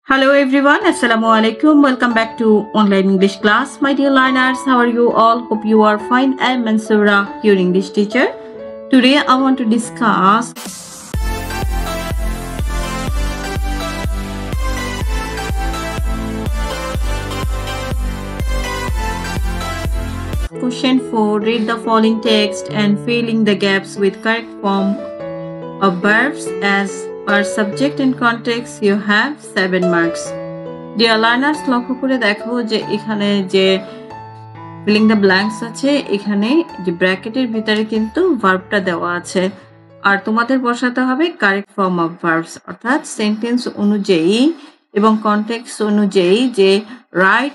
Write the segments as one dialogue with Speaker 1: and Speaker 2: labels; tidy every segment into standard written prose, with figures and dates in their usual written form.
Speaker 1: Hello everyone, Assalamu alaikum. Welcome back to online English class. My dear learners, how are you all? Hope you are fine. I am Mansoura, your English teacher. Today I want to discuss question 4. Read the following text and fill in the gaps with correct form of verbs as per subject and context. You have 7 marks. Dear learners, লক্ষ্য করে দেখো যে এখানে যে filling the blanks আছে, এখানে যে ব্র্যাকেটের ভিতরে কিন্তু ভার্বটা দেওয়া আছে, আর তোমাদের বসাতে হবে কারেক্ট ফর্ম অফ ভার্বস, অর্থাৎ সেন্টেন্স অনুযায়ী এবং কনটেক্সট অনুযায়ী যে রাইট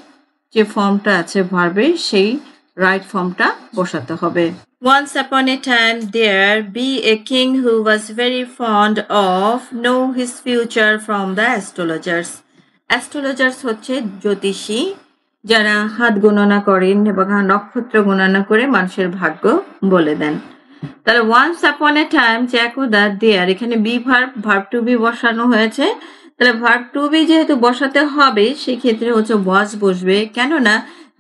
Speaker 1: যে ফর্মটা আছে ভার্বের, সেই রাইট ফর্মটা বসাতে হবে। Once upon a time there be a king who was very fond of know his future from the astrologers. Astrologers হচ্ছে জ্যোতিষী, যারা হাত গণনা করেন এবং নক্ষত্র গণনা করে মানুষের ভাগ্য বলে দেন। তাহলে ওয়ান্স আপন এ টাইম যে একদা দেয়ার, এখানে বি ভার্ব টু বি বসানো হয়েছে। তাহলে ভার্ব টু বি যেহেতু বসাতে হবে, সেক্ষেত্রে হচ্ছে ওয়াজ বসবে, কেননা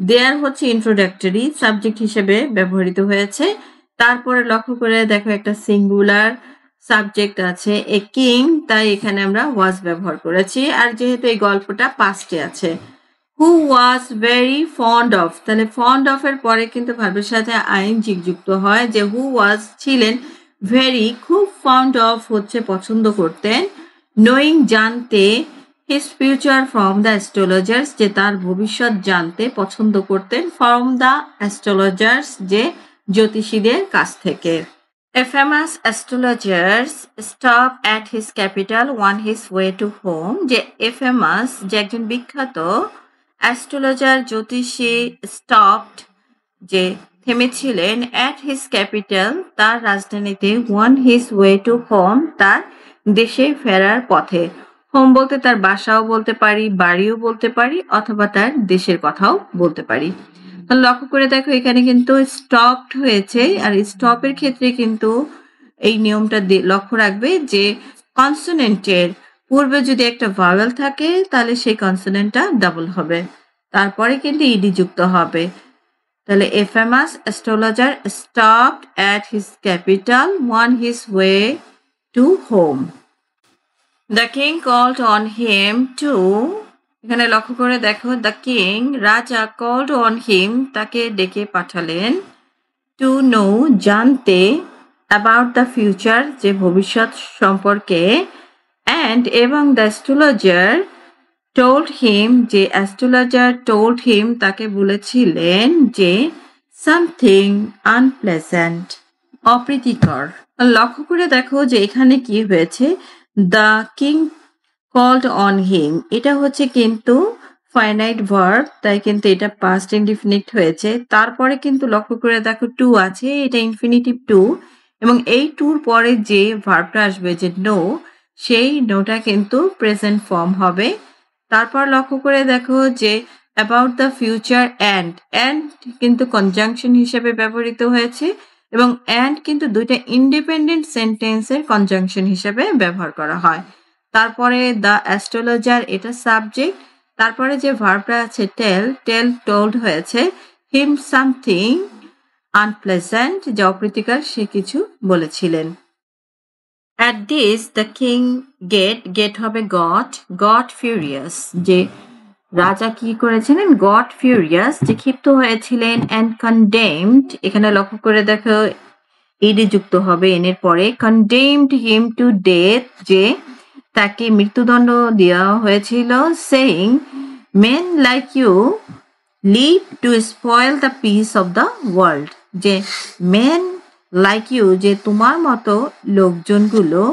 Speaker 1: দেয়ার হচ্ছে ইন্ট্রোডাক্টরি সাবজেক্ট হিসেবে ব্যবহৃত হয়েছে। তারপরে লক্ষ্য করে দেখো একটা সিঙ্গুলার সাবজেক্ট আছে এ কিং, তাই এখানে আমরা ওয়াজ ব্যবহার করেছি। আর যেহেতু এই গল্পটা পাস্টে আছে, হু ওয়াজ ভেরি ফন্ড অফ, তাহলে ফন্ড অফ এর পরে কিন্তু ভার্বের সাথে আইএনজি যুক্ত হয়, যে হু ওয়াজ ছিলেন, ভেরি খুব, ফন্ড অফ হচ্ছে পছন্দ করতেন, নোয়িং জানতে, his future from the astrologers যে তার ভবিষ্যৎ জানতে পছন্দ করতেন, ফ্রম দ্য অ্যাস্ট্রোলজার্স যে জ্যোতিষীদের কাছ থেকে। A famous astrologer stopped at his capital on his way to home, যে a famous যে একজন বিখ্যাত অ্যাস্ট্রোলজার জ্যোতিষী স্টপড যে থেমেছিলেন, at his capital তার রাজধানীতে, on his way to home তার দেশে ফেরার পথে। হোম বলতে তার বাসাও বলতে পারি, বাড়িও বলতে পারি, অথবা তার দেশের কথাও বলতে পারি। লক্ষ্য করে দেখো এখানে কিন্তু স্টপড হয়েছে, আর স্টপের ক্ষেত্রে কিন্তু এই নিয়মটা লক্ষ্য রাখবে যে কনসোনেন্টের পূর্বে যদি একটা ভাওয়েল থাকে, তাহলে সেই কনসোনেন্টটা ডাবল হবে, তারপরে কিন্তু ইডি যুক্ত হবে। তাহলে a famous astrologer stopped at his capital on his way to home. The king called on him to, এখানে লক্ষ্য করে দেখো দ্য কিং রাজা, কল্ড অন হিম তাকে ডেকে পাঠালেন, টু নো জানতে, অ্যাবাউট দ্য ফিউচার যে ভবিষ্যৎ সম্পর্কে, অ্যান্ড এবং দ্য অ্যাস্ট্রোলজার টোল্ড হিম যে অ্যাস্ট্রোলজার টোল্ড হিম তাকে বলেছিলেন যে সামথিং আনপ্লেজেন্ট অপ্রীতিকর। লক্ষ্য করে দেখো যে এখানে কি হয়েছে, the king called on him, এটা হচ্ছে কিন্তু ফাইনাইট ভার্ব, তাই কিন্তু এটা পাস্ট ইনডিফিনিট হয়েছে। তারপরে কিন্তু লক্ষ্য করে দেখো টু আছে, এটা ইনফিনিটিভ টু, এবং এই টুর পরে যে ভার্বটা আসবে যে নো, সেই নোটা কিন্তু প্রেজেন্ট ফর্ম হবে। তারপর লক্ষ্য করে দেখো যে অ্যাবাউট দ্য ফিউচার অ্যান্ড কিন্তু কনজাংশন হিসেবে ব্যবহৃত হয়েছে, এবং অ্যান্ড কিন্তু দুইটা ইন্ডিপেন্ডেন্ট সেন্টেন্সের কনজাংশন হিসেবে ব্যবহার করা হয়। তারপরে দ্য অ্যাস্ট্রোলজার এটা সাবজেক্ট, তারপরে যে ভার্বটা আছে টেল টোল্ড হয়েছে হিম সামথিং আনপ্লেজেন্ট যে অপ্রীতিকর সে কিছু বলেছিলেন। At this the king get হবে got furious, যে রাজা কি করেছিলেন, গট ফিউরিয়াস যে ক্ষিপ্ত হয়েছিলেন, and condemned এখানে লক্ষ্য করে দেখো ইডি যুক্ত হবে এন এর পরে, condemned him to death যে তাকে মৃত্যুদণ্ড দেওয়া হয়েছিল, saying men like you live to spoil the peace of the world, যে men like you যে তোমার মতো লোকজনগুলো,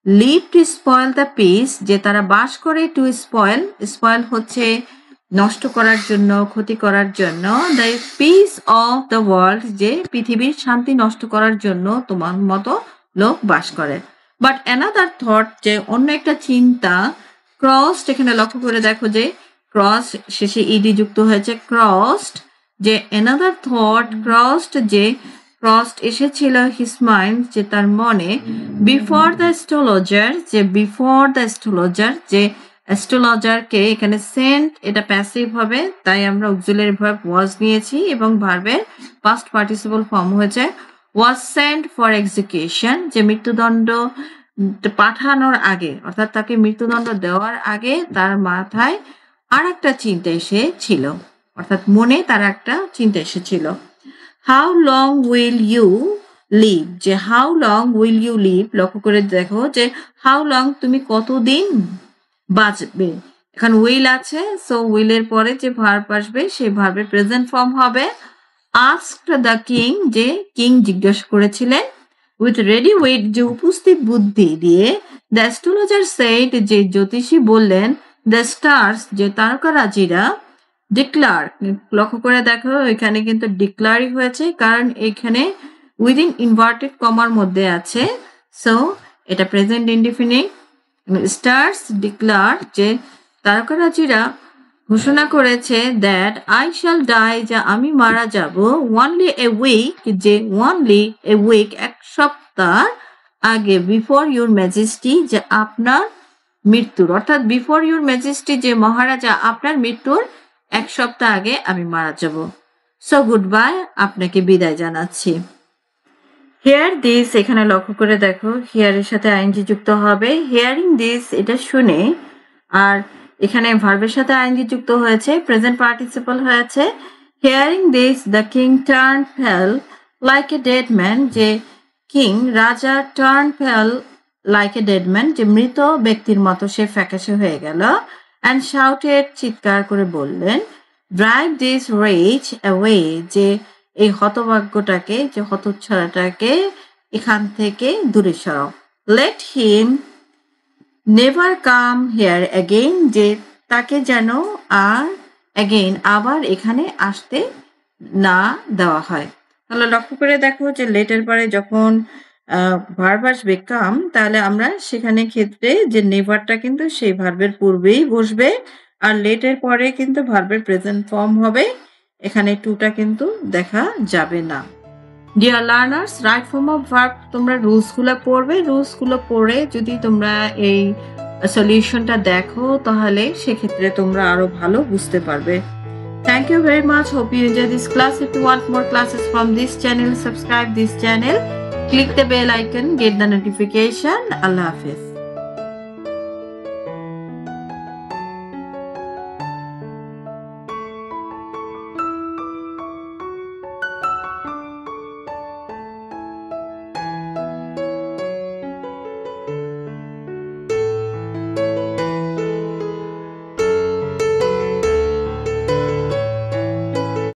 Speaker 1: live to spoil the peace যে তারা বাস করে, to spoil হচ্ছে নষ্ট করার জন্য, ক্ষতি করার জন্য, the peace of the world যে পৃথিবীর শান্তি নষ্ট করার জন্য তোমার মতো লোক বাস করে। বাট অ্যানাদার থট যে অন্য একটা চিন্তা, ক্রসড এখানে লক্ষ্য করে দেখো যে ক্রস শেষে ইডি যুক্ত হয়েছে, ক্রসড যে অ্যানাদার থট, ক্রসড যে ক্রসড এসেছিল হিজ মাইন্ড যে তার মনে, বিফোর দ্য অ্যাস্ট্রোলজার যে বিফোর দ্য অ্যাস্ট্রোলজার যে অ্যাস্ট্রোলজারকে এখানে সেন্ট এটা প্যাসিভ হবে, তাই আমরা অক্সিলারি ভার্ব ওয়াজ নিয়েছি এবং ভার্বের পাস্ট পার্টিসিপল ফর্ম হয়েছে ওয়াজ সেন্ট ফর এক্সিকিউশন, যে মৃত্যুদণ্ড পাঠানোর আগে অর্থাৎ তাকে মৃত্যুদণ্ড দেওয়ার আগে তার মাথায় আর একটা চিন্তা এসেছিল, অর্থাৎ মনে তার একটা চিন্তা এসেছিল। How long will you live, যে how long will you live, লক্ষ্য করে দেখো যে হাউ লং তুমি কতদিন বাঁচবে। এখন উইল আছে, সো উইলের পরে যে ভার্ব আসবে সেই ভার্বের প্রেজেন্ট ফর্ম হবে আস্কড দ্য কিং, যে কিং জিজ্ঞাসা করেছিলেন। উইথ রেডি উইট, যে উপস্থিত বুদ্ধি দিয়ে। দ্য অ্যাস্ট্রোলজার সেইড, যে জ্যোতিষী বললেন। দ্য স্টার্স, যে তারকারাজিরা। ডিক্লার, লক্ষ্য করে দেখো এখানে কিন্তু ডিক্লারই হয়েছে, কারণ এখানে উইদিন ইনভার্টেড কমার মধ্যে আছে, সো এটা প্রেজেন্ট ইনডিফিনিট। স্টার্স ডিক্লার, যে তারকারাজিরা ঘোষণা করেছে দ্যাট আই শ্যাল ডাই, যে আমি মারা যাব। ওয়ানলি এ উইক, যে ওয়ানলি এ উইক এক সপ্তাহ আগে। বিফোর ইউর ম্যাজেস্টি, যে আপনার মৃত্যুর, অর্থাৎ বিফোর ইউর ম্যাজেস্টি, যে মহারাজা আপনার মৃত্যুর এক সপ্তাহ আগে আমি মারা যাব। সো গুড বাই, আপনাকে বিদায় জানাচ্ছি। হেয়ার দিস, এখানে লক্ষ্য করে দেখো হেয়ারের সাথে আইএনজি যুক্ত হবে। হেয়ারিং দিস এটা শুনে, আর এখানে ভার্বের সাথে আইএনজি যুক্ত হয়েছে, প্রেজেন্ট পার্টিসিপল হয়েছে। Hearing this the king turn fail like a dead man, যে কিং রাজা turn fail like a dead man, যে মৃত ব্যক্তির মতো সে ফ্যাকাশে হয়ে গেল। অ্যান্ড শাউটেড, চিৎকার করে বললেন। ড্রাইভ দিস রেজ অ্যাওয়ে, যে এই হতভাগ্যটাকে, যে হতচ্ছাড়াটাকে এখান থেকে দূরে সরাও। Let him never come here again, যে তাকে যেন আর অ্যাগেইন আবার এখানে আসতে না দেওয়া হয়। তাহলে লক্ষ্য করে দেখো যে লেটের পরে যখন ভার্ব আসবে কাম, তাহলে আমরা সেখানে ক্ষেত্রে যে নেভারটা কিন্তু সেই ভার্বের পূর্বেই বসবে, আর লেটের পরে কিন্তু ভার্বের প্রেজেন্ট ফর্ম হবে, এখানে টুটা কিন্তু দেখা যাবে না। Dear learners, right form of verb তোমরা রুলসগুলো পড়বে, রুলসগুলো পড়ে যদি তোমরা এই সলিউশনটা দেখো তাহলে সেক্ষেত্রে তোমরা আরো ভালো বুঝতে পারবে। Thank you very much. Hope you enjoy this class. If you want more classes from this channel, subscribe this channel, click the bell icon, get the notification. Allah Hafiz.